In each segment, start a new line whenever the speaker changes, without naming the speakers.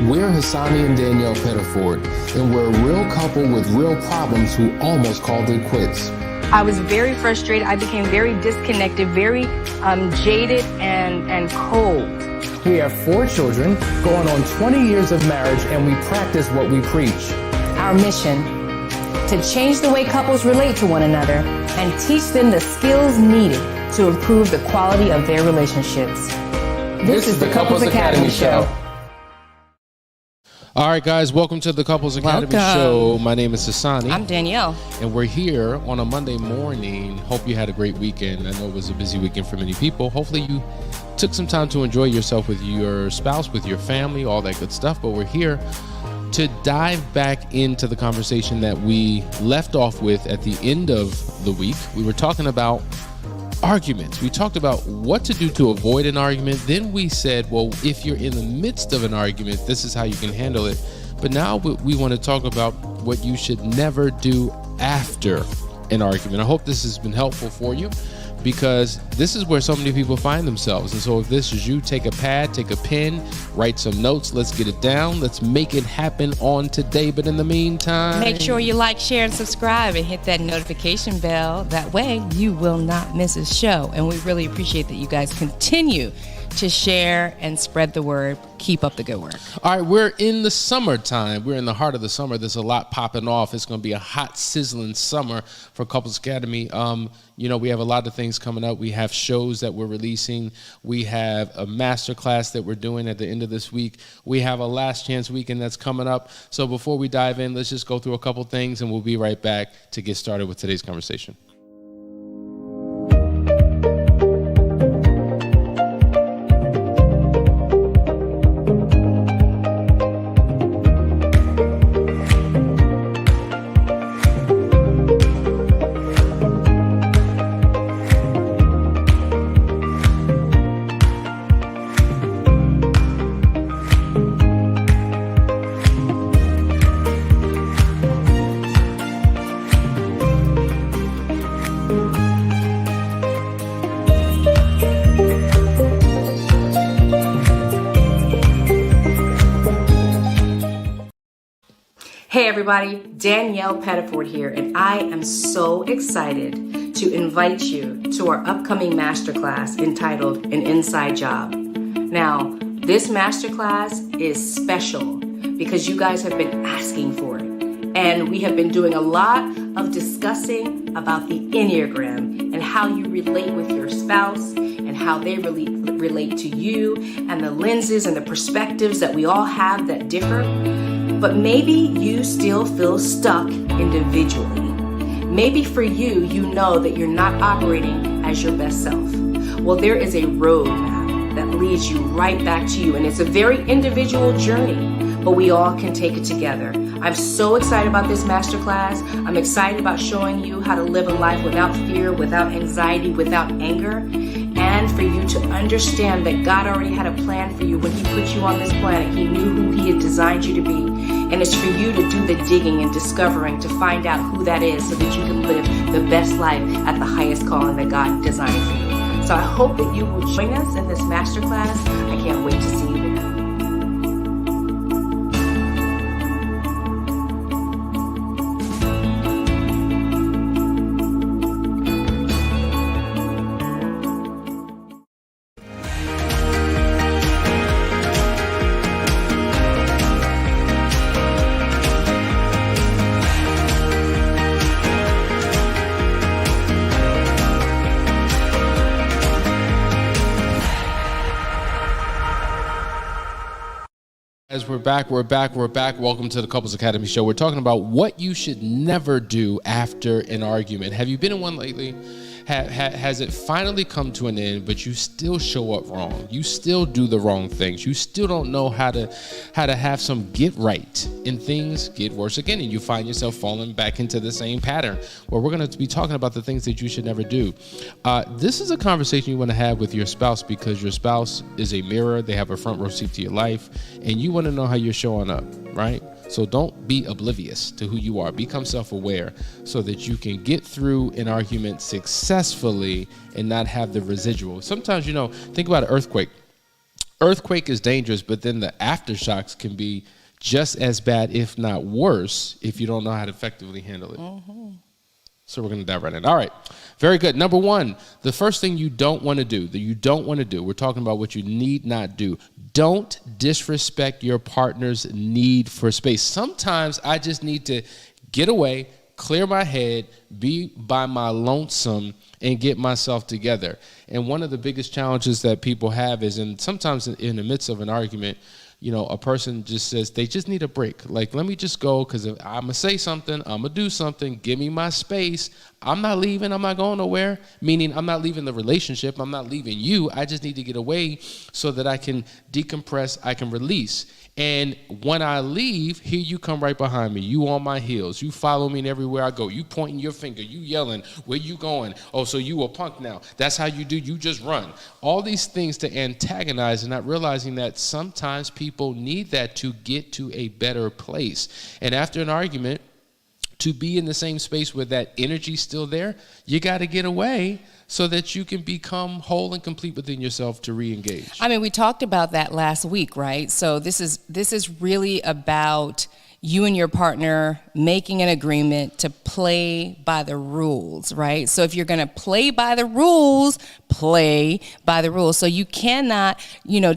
We're Hasani and Danielle Pettiford, and we're a real couple with real problems who almost called it quits.
I was very frustrated. I became very disconnected, very jaded and cold.
We have 4 children, going on 20 years of marriage, and we practice what we preach.
Our mission, to change the way couples relate to one another and teach them the skills needed to improve the quality of their relationships. This is the Couples Academy Show.
All right, guys, welcome to the Couples Academy Show. My name is Hasani.
I'm Danielle.
And we're here on a Monday morning. Hope you had a great weekend. I know it was a busy weekend for many people. Hopefully you took some time to enjoy yourself with your spouse, with your family, all that good stuff. But we're here to dive back into the conversation that we left off with at the end of the week. We were talking about arguments. We talked about what to do to avoid an argument. Then we said, well, if you're in the midst of an argument, this is how you can handle it. But now we want to talk about what you should never do after an argument. I hope this has been helpful for you, because this is where so many people find themselves. And so if this is you, take a pad, take a pen, write some notes. Let's get it down. Let's make it happen on today. But in the meantime,
make sure you like, share, and subscribe and hit that notification bell. That way you will not miss a show. And we really appreciate that you guys continue to share and spread the word. Keep up the good work.
All right, we're in the summertime. We're in the heart of the summer. There's a lot popping off. It's going to be a hot, sizzling summer for Couples Academy. We have a lot of things coming up. We have shows that we're releasing. We have a Masterclass that we're doing at the end of this week. We have a Last Chance Weekend that's coming up. So before we dive in, let's just go through a couple things, and we'll be right back to get started with today's conversation.
Hey everybody, Danielle Pettiford here, and I am so excited to invite you to our upcoming masterclass entitled An Inside Job. Now, this masterclass is special because you guys have been asking for it, and we have been doing a lot of discussing about the Enneagram and how you relate with your spouse and how they relate to you, and the lenses and the perspectives that we all have that differ. But maybe you still feel stuck individually. Maybe for you, you know that you're not operating as your best self. Well, there is a roadmap that leads you right back to you, and it's a very individual journey, but we all can take it together. I'm so excited about this masterclass. I'm excited about showing you how to live a life without fear, without anxiety, without anger, and for you to understand that God already had a plan for you when He put you on this planet. He knew who He had designed you to be. And it's for you to do the digging and discovering to find out who that is so that you can live the best life at the highest calling that God designed for you. So I hope that you will join us in this masterclass. I can't wait to see you there. As we're back. Welcome to the Couples Academy Show. We're talking about what you should never do after an argument. Have you been in one lately? Has it finally come to an end, but you still show up wrong? You still do the wrong things. You still don't know how to have some get right, and things get worse again, and you find yourself falling back into the same pattern. Well, we're going to be talking about the things that you should never do. This is a conversation you want to have with your spouse, because your spouse is a mirror. They have a front row seat to your life, and you want to know how you're showing up, right? So don't be oblivious to who you are. Become self-aware so that you can get through an argument successfully and not have the residual. Sometimes, think about an earthquake.
earthquake is dangerous, but then the aftershocks can be just as bad, if not worse, if you don't know how to effectively handle it. Mm-hmm. So we're going to dive right in. All right. Very good. Number one, the first thing you don't want to do, we're talking about what you need not do. Don't disrespect your partner's need for space. Sometimes I just need to get away, clear my head, be by my lonesome, and get myself together. And one of the biggest challenges that people have is, and sometimes in the midst of an argument, you know, a person just says they just need a break. Like, let me just go, because if I'm going to say something, I'm going to do something, give me my space. I'm not leaving, I'm not going nowhere. Meaning I'm not leaving the relationship, I'm not leaving you. I just need to get away so that I can decompress, I can release. And when I leave, here you come right behind me. You on my heels. You follow me everywhere I go. You pointing your finger. You yelling. Where you going? Oh, so you a punk now. That's how you do. You just run. All these things to antagonize, and not realizing that sometimes people need that to get to a better place. And after an argument, to be in the same space where that energy's still there, you got to get away so that you can become whole and complete within yourself to re-engage.
I mean, we talked about that last week, right? So this is really about you and your partner making an agreement to play by the rules, right? So if you're going to play by the rules, play by the rules. So you cannot,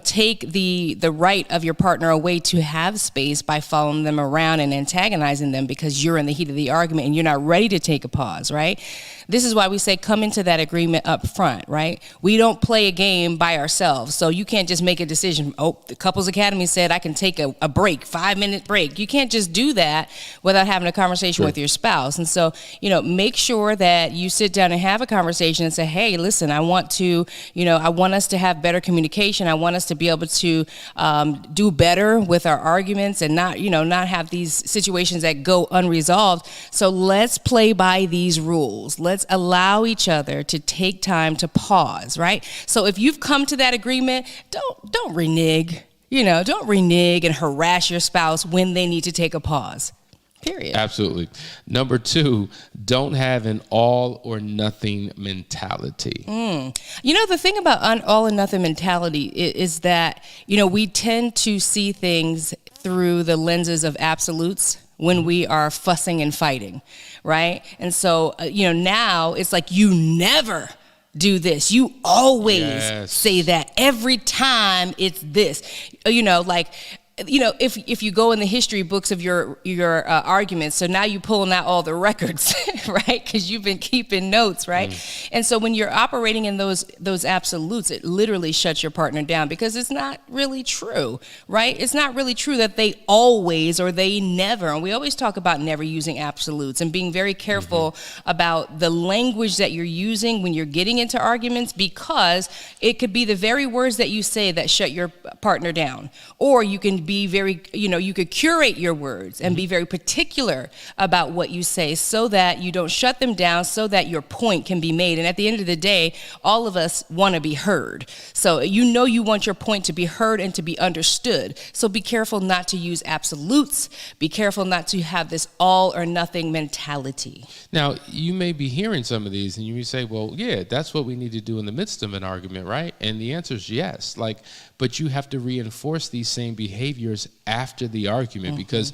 take the right of your partner away to have space by following them around and antagonizing them because you're in the heat of the argument and you're not ready to take a pause, right? This is why we say come into that agreement up front, right? We don't play a game by ourselves. So you can't just make a decision. Oh, the Couples Academy said I can take a break, 5-minute break. You can't just do that without having a conversation with your spouse. And so, make sure that you sit down and have a conversation and say, hey, listen, I want us to have better communication. I want us to be able to do better with our arguments and not have these situations that go unresolved. So let's play by these rules. Let's allow each other to take time to pause, right? So if you've come to that agreement, don't renege. Don't renege and harass your spouse when they need to take a pause. Period.
Absolutely. Number 2, don't have an all or nothing mentality.
The thing about an all or nothing mentality is that, we tend to see things through the lenses of absolutes when we are fussing and fighting, right? And so, now it's like you never do this. You always say that. Every time it's this. If you go in the history books of your arguments, so now you're pulling out all the records, right? Because you've been keeping notes, right? And so when you're operating in those absolutes, it literally shuts your partner down because it's not really true, right? It's not really true that they always or they never. And we always talk about never using absolutes and being very careful about the language that you're using when you're getting into arguments, because it could be the very words that you say that shut your partner down, or you can be very, you could curate your words and be very particular about what you say so that you don't shut them down, so that your point can be made. And at the end of the day, all of us want to be heard. So you want your point to be heard and to be understood. So be careful not to use absolutes. Be careful not to have this all or nothing mentality.
Now, you may be hearing some of these and you may say, well, yeah, that's what we need to do in the midst of an argument, right? And the answer is yes. But you have to reinforce these same behaviors after the argument, because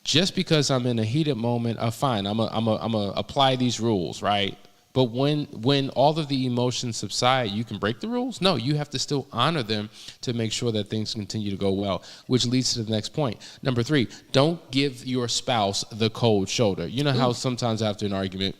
just because I'm in a heated moment, fine, I'm a apply these rules, right? But when all of the emotions subside, you can break the rules? No, you have to still honor them to make sure that things continue to go well, which leads to the next point. Number 3, don't give your spouse the cold shoulder. You know how sometimes after an argument,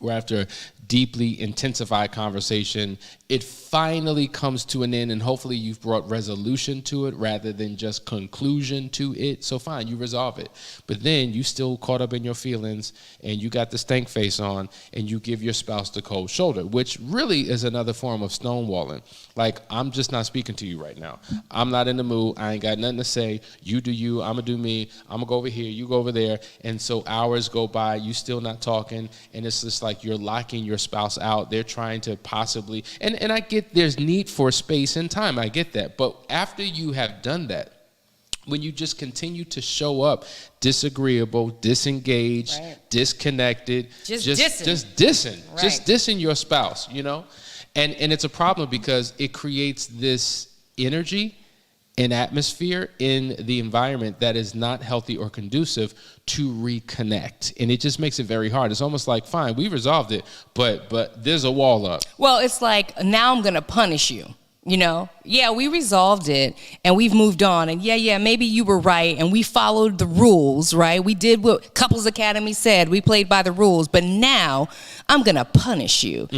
or after a deeply intensified conversation, it finally comes to an end, and hopefully you've brought resolution to it rather than just conclusion to it. So fine, you resolve it. But then you still caught up in your feelings and you got the stank face on and you give your spouse the cold shoulder, which really is another form of stonewalling. Like, I'm just not speaking to you right now. I'm not in the mood. I ain't got nothing to say. You do you. I'm going to do me. I'm going to go over here. You go over there. And so hours go by. You still not talking. And it's just like you're locking your spouse out. They're trying to possibly, and I get there's need for space and time. I get that. But after you have done that, when you just continue to show up disagreeable, disengaged, disconnected, just dissing, just dissing your spouse, and it's a problem because it creates this energy and atmosphere in the environment that is not healthy or conducive to reconnect. And it just makes it very hard. It's almost like, fine, we resolved it, but there's a wall up.
Well, it's like, now I'm going to punish you. You know, yeah, we resolved it and we've moved on. And yeah, maybe you were right and we followed the rules, right? We did what Couples Academy said. We played by the rules. But now I'm going to punish you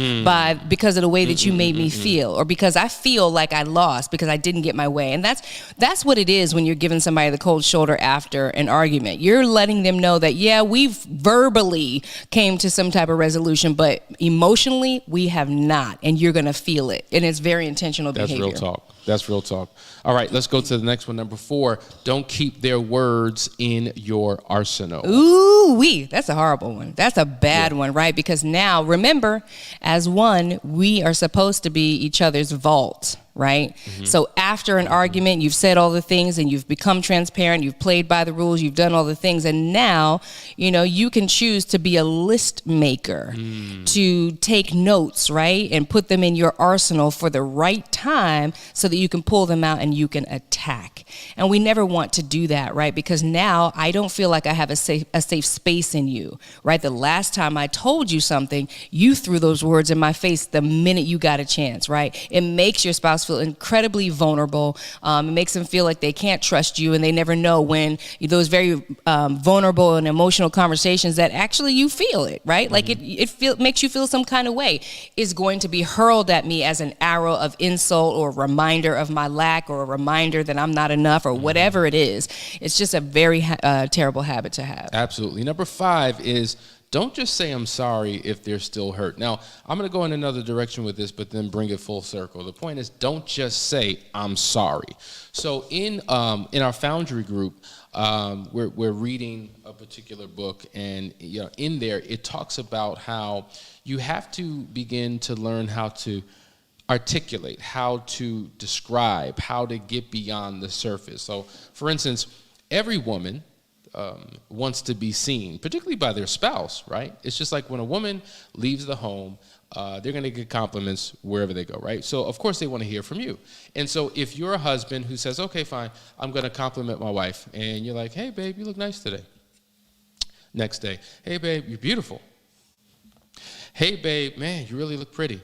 because of the way that you made me feel, or because I feel like I lost because I didn't get my way. And that's what it is when you're giving somebody the cold shoulder after an argument. You're letting them know that, yeah, we've verbally came to some type of resolution, but emotionally we have not. And you're going to feel it. And it's very intentional behavior.
Real talk. That's real talk. All right, let's go to the next one. Number 4, don't keep their words in your arsenal.
Ooh-wee, that's a horrible one. That's a bad one, right? Because now, remember, as one, we are supposed to be each other's vault, right? So after an argument, you've said all the things and you've become transparent, you've played by the rules, you've done all the things, and now, you know, you can choose to be a list maker, to take notes, right? And put them in your arsenal for the right time so that you can pull them out and you can attack. And we never want to do that, right? Because now I don't feel like I have a safe space in you, right? The last time I told you something, you threw those words in my face the minute you got a chance, right? It makes your spouse feel incredibly vulnerable. It makes them feel like they can't trust you, and they never know when those very vulnerable and emotional conversations that actually you feel it, right? Like it makes you feel some kind of way, is going to be hurled at me as an arrow of insult or a reminder of my lack or a reminder that I'm not enough or whatever it is. It's just a very terrible habit to have.
Absolutely. Number 5 is, don't just say I'm sorry if they're still hurt. Now, I'm going to go in another direction with this, but then bring it full circle. The point is, don't just say I'm sorry. So in our Foundry group, we're reading a particular book, and in there it talks about how you have to begin to learn how to articulate, how to describe, how to get beyond the surface. So, for instance, every woman wants to be seen, particularly by their spouse, right? It's just like when a woman leaves the home, they're going to get compliments wherever they go, right? So, of course, they want to hear from you. And so if you're a husband who says, okay, fine, I'm going to compliment my wife, and you're like, hey, babe, you look nice today. Next day, hey, babe, you're beautiful. Hey, babe, man, you really look pretty.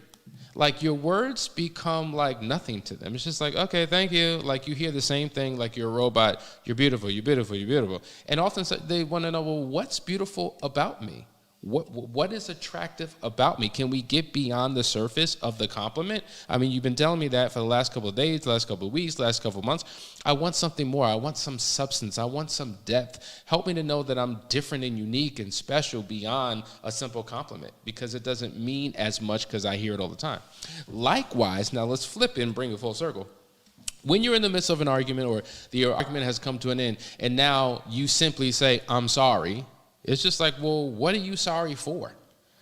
Like, your words become like nothing to them. It's just like, okay, thank you. Like, you hear the same thing like you're a robot. You're beautiful, you're beautiful, you're beautiful. And often they want to know, well, what's beautiful about me? What is attractive about me? Can we get beyond the surface of the compliment? I mean, you've been telling me that for the last couple of days, the last couple of weeks, the last couple of months. I want something more. I want some substance. I want some depth. Help me to know that I'm different and unique and special beyond a simple compliment, because it doesn't mean as much because I hear it all the time. Likewise, now let's flip it and bring it full circle. When you're in the midst of an argument, or the argument has come to an end, and now you simply say, I'm sorry, it's just like, well, what are you sorry for?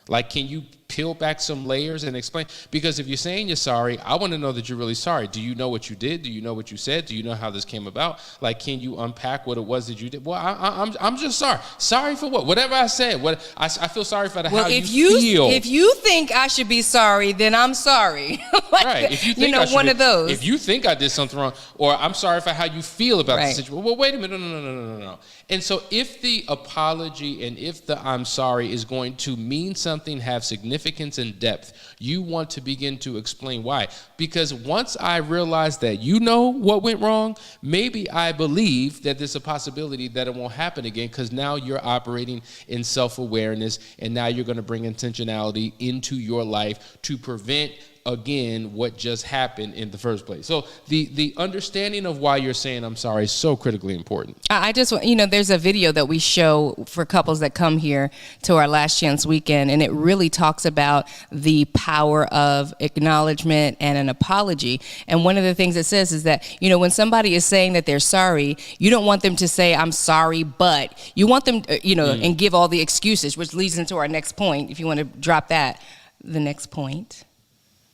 Like, can you peel back some layers and explain? Because if you're saying you're sorry, I want to know that you're really sorry. Do you know what you did? Do you know what you said? Do you know how this came about? Like, can you unpack what it was that you did? Well, I'm just sorry. Sorry for what? Whatever I said. What I feel sorry for how you feel.
If you think I should be sorry, then I'm sorry. Like,
right. If you think
of those.
If you think I did something wrong, or I'm sorry for how you feel about the situation. Well, wait a minute. No. And so if the apology and if the I'm sorry is going to mean something, have significance and depth, you want to begin to explain why. Because once I realize that you know what went wrong, maybe I believe that there's a possibility that it won't happen again, because now you're operating in self-awareness, and now you're going to bring intentionality into your life to prevent again what just happened in the first place. So the understanding of why you're saying I'm sorry is so critically important.
I just, there's a video that we show for couples that come here to our Last Chance weekend, and it really talks about the power of acknowledgement and an apology. And one of the things it says is that, when somebody is saying that they're sorry, you don't want them to say, I'm sorry, but you want them, and give all the excuses, which leads into our next point. If you want to drop that, the next point.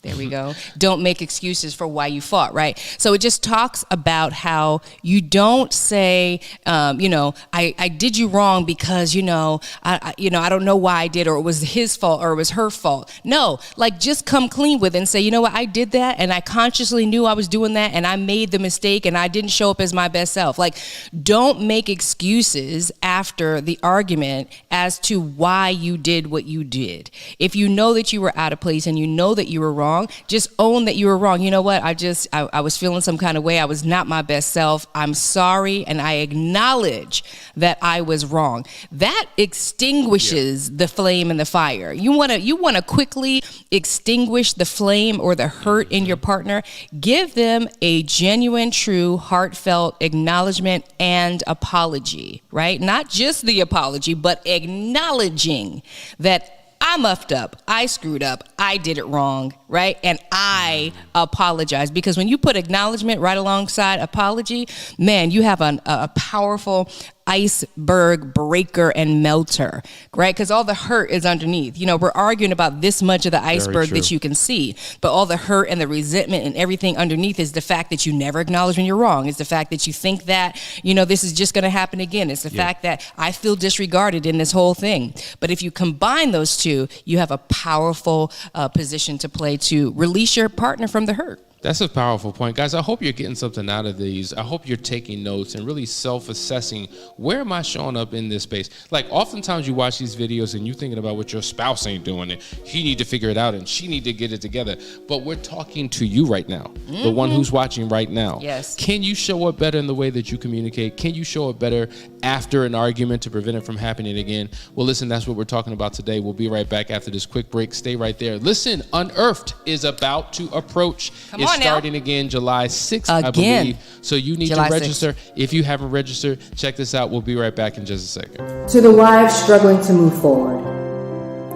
There we go. Don't make excuses for why you fought, right? So it just talks about how you don't say, I did you wrong because, I don't know why I did, or it was his fault, or it was her fault. No, like just come clean with it and say, you know what, I did that, and I consciously knew I was doing that, and I made the mistake, and I didn't show up as my best self. Like, don't make excuses after the argument as to why you did what you did. If you know that you were out of place and you know that you were wrong, just own that you were wrong. You know what? I was feeling some kind of way. I was not my best self. I'm sorry. And I acknowledge that I was wrong. That extinguishes the flame and the fire. You want to quickly extinguish the flame or the hurt in your partner. Give them a genuine, true, heartfelt acknowledgement and apology, right? Not just the apology, but acknowledging that I muffed up, I screwed up, I did it wrong, right? And I apologize. Because when you put acknowledgement right alongside apology, man, you have a powerful iceberg breaker and melter, right? Because all the hurt is underneath. We're arguing about this much of the iceberg that you can see, but all the hurt and the resentment and everything underneath is the fact that you never acknowledge when you're wrong. It's the fact that you think that, this is just going to happen again. It's the fact that I feel disregarded in this whole thing. But if you combine those two, you have a powerful position to play to release your partner from the hurt.
That's a powerful point. Guys, I hope you're getting something out of these. I hope you're taking notes and really self-assessing, where am I showing up in this space? Like, oftentimes you watch these videos and you're thinking about what your spouse ain't doing, and he need to figure it out and she need to get it together. But we're talking to you right now, the one who's watching right now.
Yes.
Can you show up better in the way that you communicate? Can you show up better after an argument to prevent it from happening again? Well, listen, that's what we're talking about today. We'll be right back after this quick break. Stay right there. Listen, Unearthed is about to approach. It's starting again July 6th, I believe. So you need to register. 6th. If you haven't registered, check this out. We'll be right back in just a second.
To the wives struggling to move forward,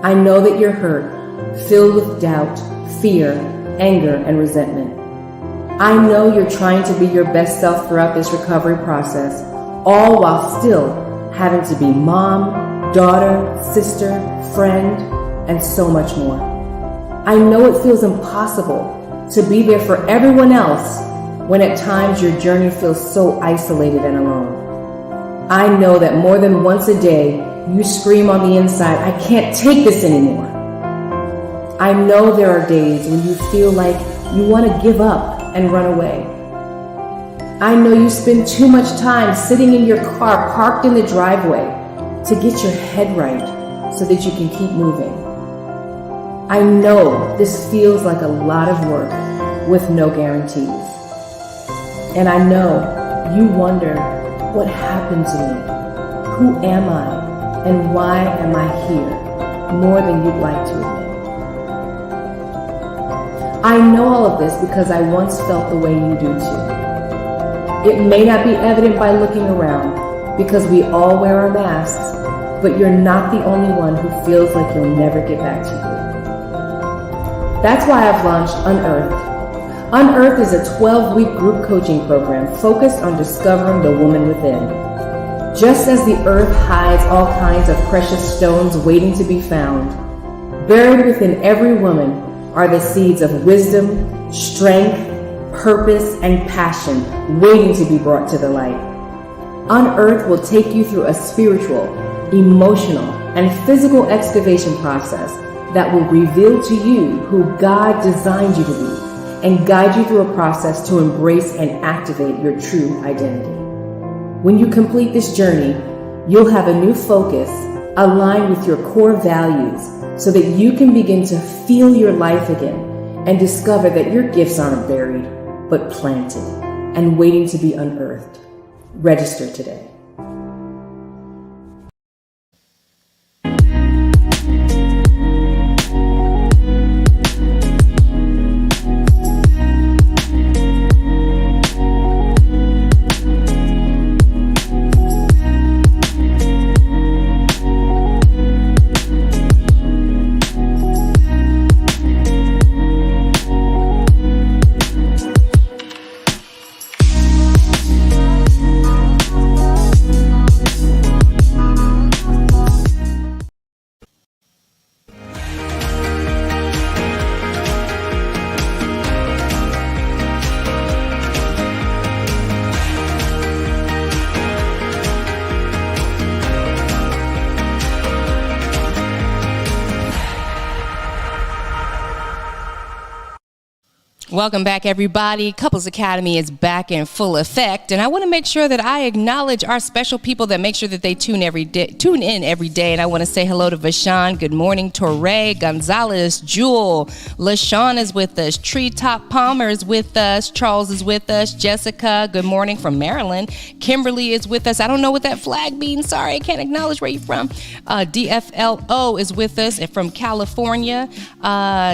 I know that you're hurt, filled with doubt, fear, anger, and resentment. I know you're trying to be your best self throughout this recovery process, all while still having to be mom, daughter, sister, friend, and so much more. I know it feels impossible to be there for everyone else when at times your journey feels so isolated and alone. I know that more than once a day, you scream on the inside, I can't take this anymore. I know there are days when you feel like you want to give up and run away. I know you spend too much time sitting in your car parked in the driveway to get your head right so that you can keep moving. I know this feels like a lot of work with no guarantees. And I know you wonder, what happened to me? Who am I? And why am I here? More than you'd like to admit. I know all of this because I once felt the way you do too. It may not be evident by looking around because we all wear our masks, but you're not the only one who feels like you'll never get back to you. That's why I've launched Unearthed. Unearthed is a 12-week group coaching program focused on discovering the woman within. Just as the earth hides all kinds of precious stones waiting to be found, buried within every woman are the seeds of wisdom, strength, purpose, and passion waiting to be brought to the light. Unearthed will take you through a spiritual, emotional, and physical excavation process that will reveal to you who God designed you to be and guide you through a process to embrace and activate your true identity. When you complete this journey, you'll have a new focus aligned with your core values so that you can begin to feel your life again and discover that your gifts aren't buried, but planted and waiting to be unearthed. Register today.
Welcome back, everybody. Couples Academy is back in full effect, and I want to make sure that I acknowledge our special people that make sure that they tune in every day. And I want to say hello to Vashawn. Good morning, Torre Gonzalez, Jewel, LaShawn is with us, Treetop Palmer is with us, Charles is with us, Jessica. Good morning from Maryland. Kimberly is with us. I don't know what that flag means. Sorry, I can't acknowledge where you're from. DFLO is with us from California.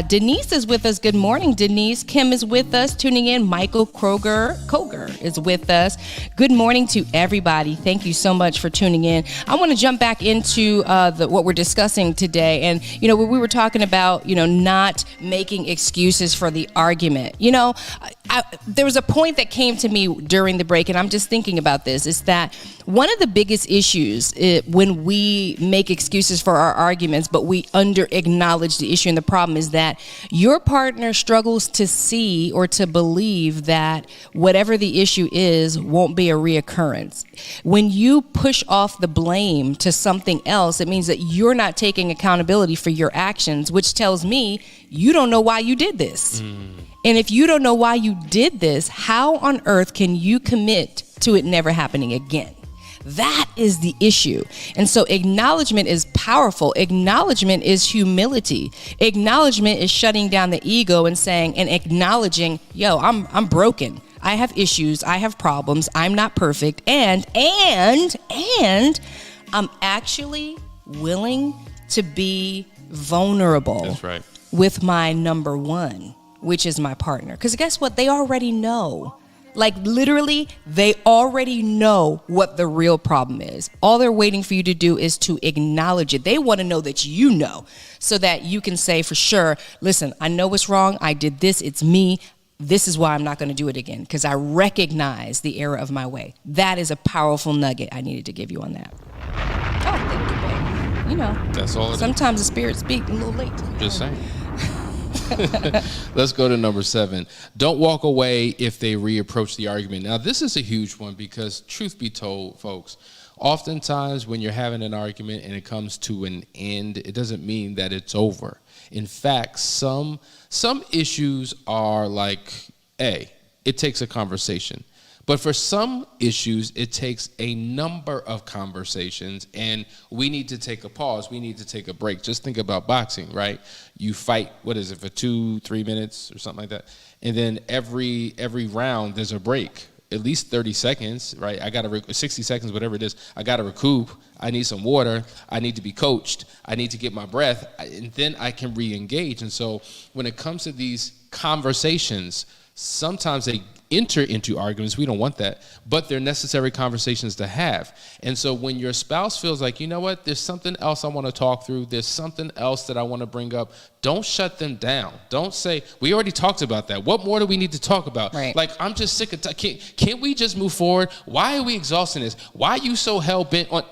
Denise is with us. Good morning, Denise. Kim is with us, tuning in. Michael Koger is with us. Good morning to everybody. Thank you so much for tuning in. I want to jump back into what we're discussing today. And, we were talking about, not making excuses for the argument. There was a point that came to me during the break, and I'm just thinking about this, is that one of the biggest issues when we make excuses for our arguments, but we under-acknowledge the issue and the problem, is that your partner struggles to see or to believe that whatever the issue is won't be a reoccurrence. When you push off the blame to something else, it means that you're not taking accountability for your actions, which tells me you don't know why you did this. And if you don't know why you did this, how on earth can you commit to it never happening again? That is the issue. And so acknowledgement is powerful. Acknowledgement is humility. Acknowledgement is shutting down the ego and saying and acknowledging, I'm broken. I have issues. I have problems. I'm not perfect. And I'm actually willing to be vulnerable.
That's right.
With my number one, which is my partner. Because guess what? They already know. Like literally, they already know what the real problem is. All they're waiting for you to do is to acknowledge it. They want to know that you know, so that you can say for sure, listen, I know what's wrong. I did this. It's me. This is why I'm not going to do it again, because I recognize the error of my way. That is a powerful nugget I needed to give you on that. Oh, thank you, babe.
That's all.
Sometimes the spirit speaks a little late.
Just saying. Let's go to number 7. Don't walk away if they reapproach the argument. Now, this is a huge one because, truth be told, folks, oftentimes when you're having an argument and it comes to an end, it doesn't mean that it's over. In fact, some issues are like, it takes a conversation. But for some issues, it takes a number of conversations, and we need to take a pause. We need to take a break. Just think about boxing, right? You fight, for 2-3 minutes or something like that? And then every round, there's a break, at least 30 seconds, right? 60 seconds, whatever it is. I got to recoup. I need some water. I need to be coached. I need to get my breath, and then I can re-engage. And so when it comes to these conversations, sometimes they enter into arguments. We don't want that, but they're necessary conversations to have. And so when your spouse feels like, you know what, there's something else I want to talk through, there's something else that I want to bring up, don't shut them down. Don't say, we already talked about that. What more do we need to talk about?
Right.
Like, I'm just sick of can't we just move forward? Why are we exhausting this? Why are you so hell-bent on?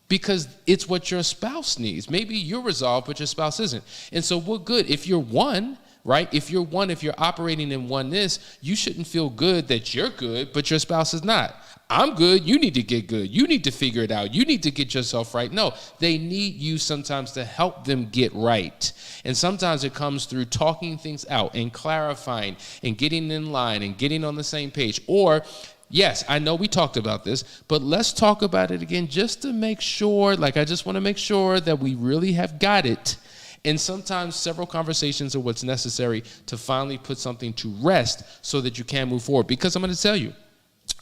Because it's what your spouse needs. Maybe you're resolved, but your spouse isn't. And so we're good. If you're one, right? If you're operating in oneness, you shouldn't feel good that you're good, but your spouse is not. I'm good. You need to get good. You need to figure it out. You need to get yourself right. No, they need you sometimes to help them get right. And sometimes it comes through talking things out and clarifying and getting in line and getting on the same page. Or, yes, I know we talked about this, but let's talk about it again just to make sure, I just want to make sure that we really have got it. And sometimes several conversations are what's necessary to finally put something to rest so that you can move forward. Because I'm going to tell you,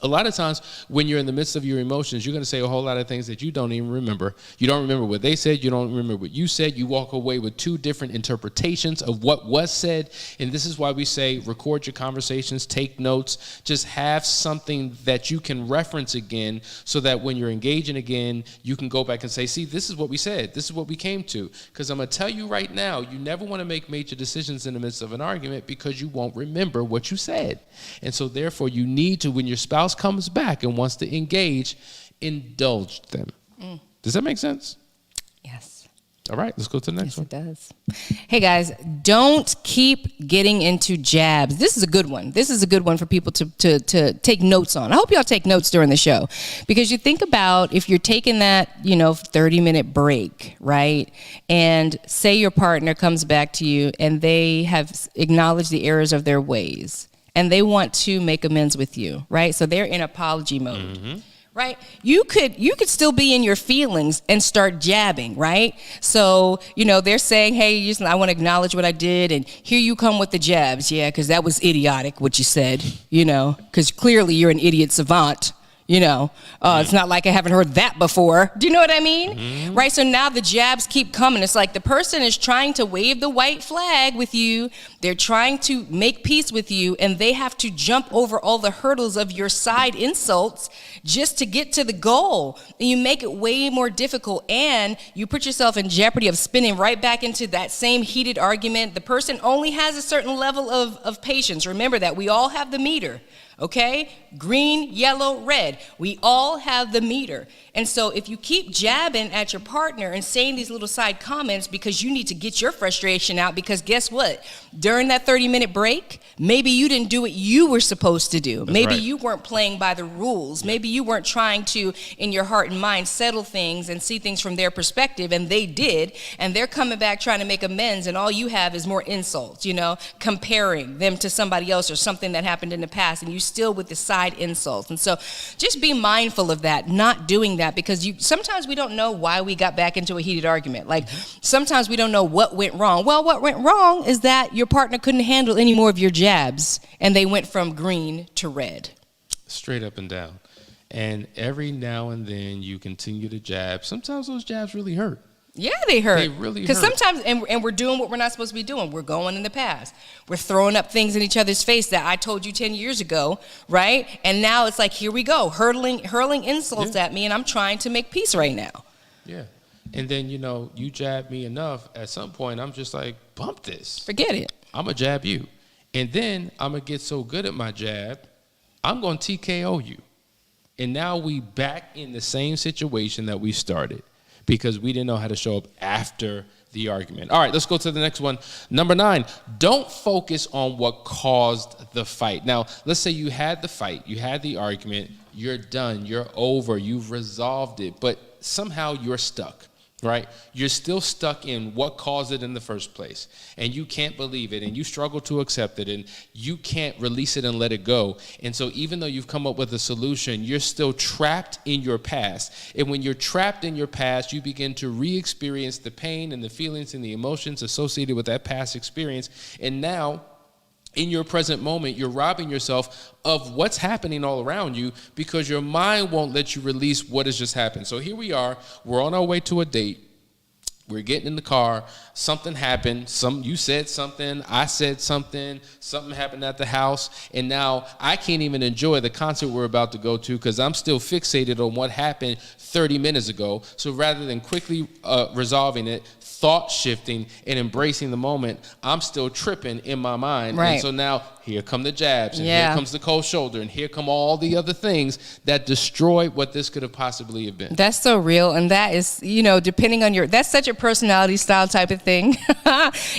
a lot of times when you're in the midst of your emotions, you're going to say a whole lot of things that you don't even remember. You don't remember what they said. You don't remember what you said. You walk away with 2 different interpretations of what was said. And this is why we say record your conversations, take notes, just have something that you can reference again so that when you're engaging again, you can go back and say, see, this is what we said. This is what we came to. Because I'm going to tell you right now, you never want to make major decisions in the midst of an argument because you won't remember what you said. And so therefore, you need to, when your spouse comes back and wants to engage, indulge them. Does that make sense?
Yes.
All right, let's go to the next one.
It does. Hey guys, don't keep getting into jabs. This is a good one. This is a good one for people to take notes on. I hope y'all take notes during the show, because you think about if you're taking that 30-minute break, right? And say your partner comes back to you and they have acknowledged the errors of their ways and they want to make amends with you, right? So they're in apology mode. Mm-hmm. Right? You could still be in your feelings and start jabbing, right? So, they're saying, hey, I want to acknowledge what I did, and here you come with the jabs. Yeah, because that was idiotic, what you said, because clearly you're an idiot savant. It's not like I haven't heard that before. Do you know what I mean? Mm-hmm. Right? So now the jabs keep coming. It's like the person is trying to wave the white flag with you. They're trying to make peace with you, and they have to jump over all the hurdles of your side insults just to get to the goal. And you make it way more difficult, and you put yourself in jeopardy of spinning right back into that same heated argument. The person only has a certain level of patience. Remember that. We all have the meter. Okay? Green, yellow, red. We all have the meter. And so if you keep jabbing at your partner and saying these little side comments because you need to get your frustration out, because guess what? During that 30-minute break, maybe you didn't do what you were supposed to do. Maybe you weren't playing by the rules. Maybe you weren't trying to, in your heart and mind, settle things and see things from their perspective, and they did. And they're coming back trying to make amends, and all you have is more insults, comparing them to somebody else or something that happened in the past, and you still with the side insults. And so just be mindful of that, not doing that, because sometimes we don't know why we got back into a heated argument. Like sometimes we don't know what went wrong. Well, what went wrong is that your partner couldn't handle any more of your jabs, and they went from green to red. Straight
up and down. And every now and then you continue to jab. Sometimes those jabs really hurt.
Yeah, they hurt.
They really hurt.
Because sometimes, and we're doing what we're not supposed to be doing. We're going in the past. We're throwing up things in each other's face that I told you 10 years ago, right? And now it's like, here we go, hurling insults at me, and I'm trying to make peace right now.
Yeah. And then, you jab me enough, at some point, I'm just like, bump this.
Forget it.
I'm going to jab you. And then I'm going to get so good at my jab, I'm going to TKO you. And now we back in the same situation that we started, because we didn't know how to show up after the argument. All right, let's go to the next one. Number 9, don't focus on what caused the fight. Now, let's say you had the fight, you had the argument, you're done, you're over, you've resolved it, but somehow you're stuck. Right? You're still stuck in what caused it in the first place, and you can't believe it, and you struggle to accept it, and you can't release it and let it go. And so even though you've come up with a solution, you're still trapped in your past. And when you're trapped in your past, you begin to re-experience the pain and the feelings and the emotions associated with that past experience. And now, in your present moment, you're robbing yourself of what's happening all around you, because your mind won't let you release what has just happened. So here we are, we're on our way to a date. We're getting in the car, something happened, you said something, I said something happened at the house, and now I can't even enjoy the concert we're about to go to because I'm still fixated on what happened 30 minutes ago. So rather than quickly resolving it, thought shifting, and embracing the moment, I'm still tripping in my mind. Right. And so now here come the jabs, and here comes the cold shoulder, and here come all the other things that destroy what this could have possibly have been.
That's so real, and that is, depending on that's such a personality style type of thing.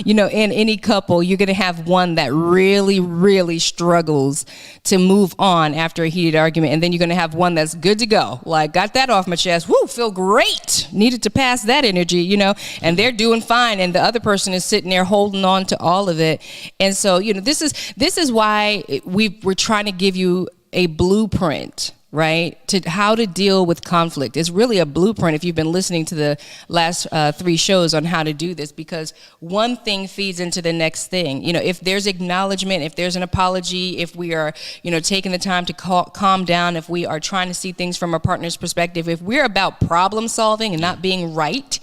In any couple, you're going to have one that really, really struggles to move on after a heated argument, and then you're going to have one that's good to go. Like, got that off my chest. Woo, feel great. Needed to pass that energy, and they're doing fine, and the other person is sitting there holding on to all of it. And so, this is why we're trying to give you a blueprint, right, to how to deal with conflict. It's really a blueprint if you've been listening to the last 3 shows on how to do this, because one thing feeds into the next thing. If there's acknowledgement, if there's an apology, if we are, taking the time to calm down, if we are trying to see things from our partner's perspective, if we're about problem solving and not being right,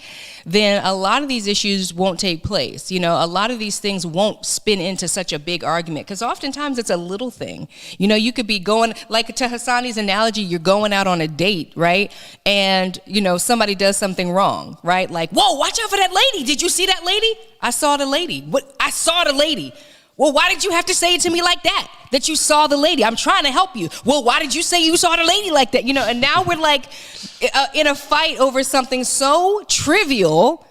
then a lot of these issues won't take place. A lot of these things won't spin into such a big argument, because oftentimes it's a little thing. You could be going, like to Hasani's analogy, you're going out on a date, right? And, somebody does something wrong, right? Like, whoa, watch out for that lady. Did you see that lady? I saw the lady. What? I saw the lady. Well, why did you have to say it to me like that you saw the lady? I'm trying to help you. Well, why did you say you saw the lady like that? And now we're like in a fight over something so trivial,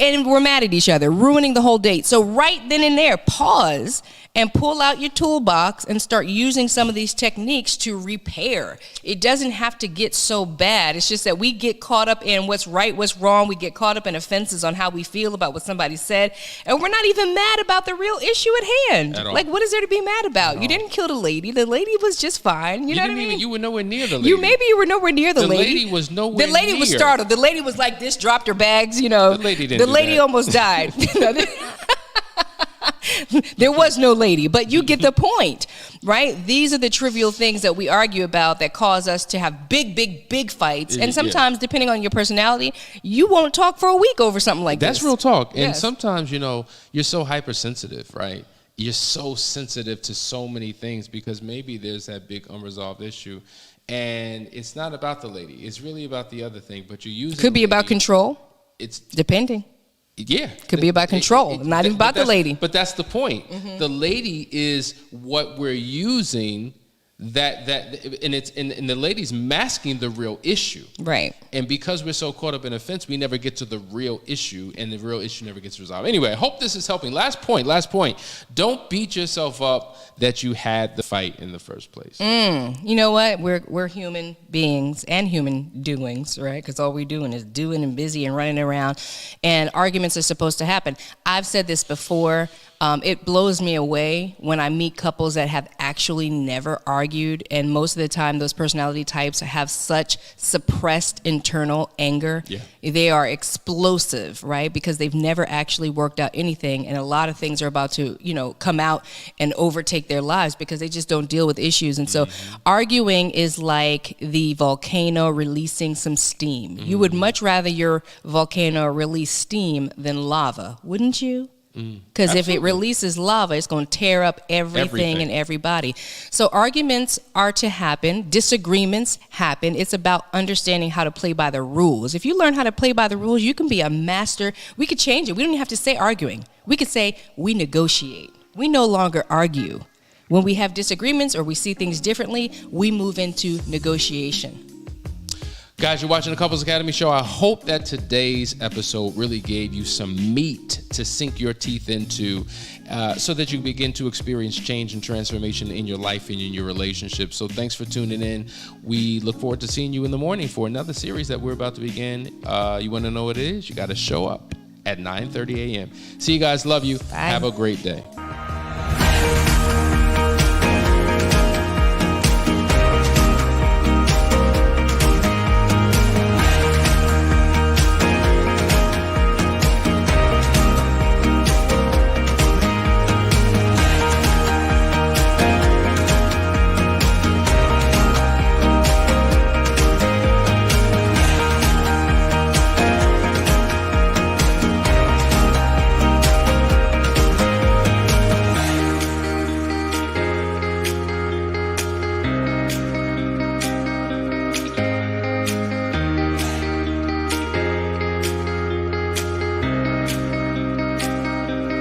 And we're mad at each other, ruining the whole date. So right then and there, pause and pull out your toolbox and start using some of these techniques to repair. It doesn't have to get so bad. It's just that we get caught up in what's right, what's wrong. We get caught up in offenses on how we feel about what somebody said. And we're not even mad about the real issue at hand.
At all.
Like, what is there to be mad about? You didn't kill the lady. The lady was just fine. You know what I mean?
You were nowhere near the lady.
You were nowhere near the lady.
The lady was nowhere near.
The lady was startled. The lady was like this, dropped her bags, The
lady didn't do that.
Almost died. There was no lady, but you get the point, right? These are the trivial things that we argue about that cause us to have big fights. And sometimes, depending on your personality, you won't talk for a week over something like this.
That's real talk. And
Yes.
sometimes, you're so hypersensitive, right? You're so sensitive to so many things because maybe there's that big unresolved issue. And it's not about the lady. It's really about the other thing. But you're using
Could be about control.
It's
depending.
Yeah.
Could be about control, not even about the lady.
But that's the point. Mm-hmm. The lady is what we're using and the lady's masking the real issue.
Right.
And because we're so caught up in offense, we never get to the real issue, and the real issue never gets resolved. Anyway, I hope this is helping. Last point. Don't beat yourself up that you had the fight in the first place.
You know what? We're human beings and human doings, right? Because all we're doing is doing and busy and running around, and arguments are supposed to happen. I've said this before. It blows me away when I meet couples that have actually never argued, and most of the time those personality types have such suppressed internal anger.
Yeah.
They are explosive, right? Because they've never actually worked out anything, and a lot of things are about to, come out and overtake their lives because they just don't deal with issues. And so arguing is like the volcano releasing some steam. You would much rather your volcano release steam than lava, wouldn't you? Because if it releases lava, it's going to tear up everything and everybody. So arguments are to happen. Disagreements happen. It's about understanding how to play by the rules. If you learn how to play by the rules, you can be a master. We could change it. We don't even have to say arguing. We could say we negotiate. We no longer argue. When we have disagreements or we see things differently, we move into negotiation.
Guys, you're watching the Couples Academy show. I hope that today's episode really gave you some meat to sink your teeth into so that you begin to experience change and transformation in your life and in your relationships. So thanks for tuning in. We look forward to seeing you in the morning for another series that we're about to begin. You want to know what it is? You got to show up at 9:30 a.m. See you guys. Love you.
Bye.
Have a great day.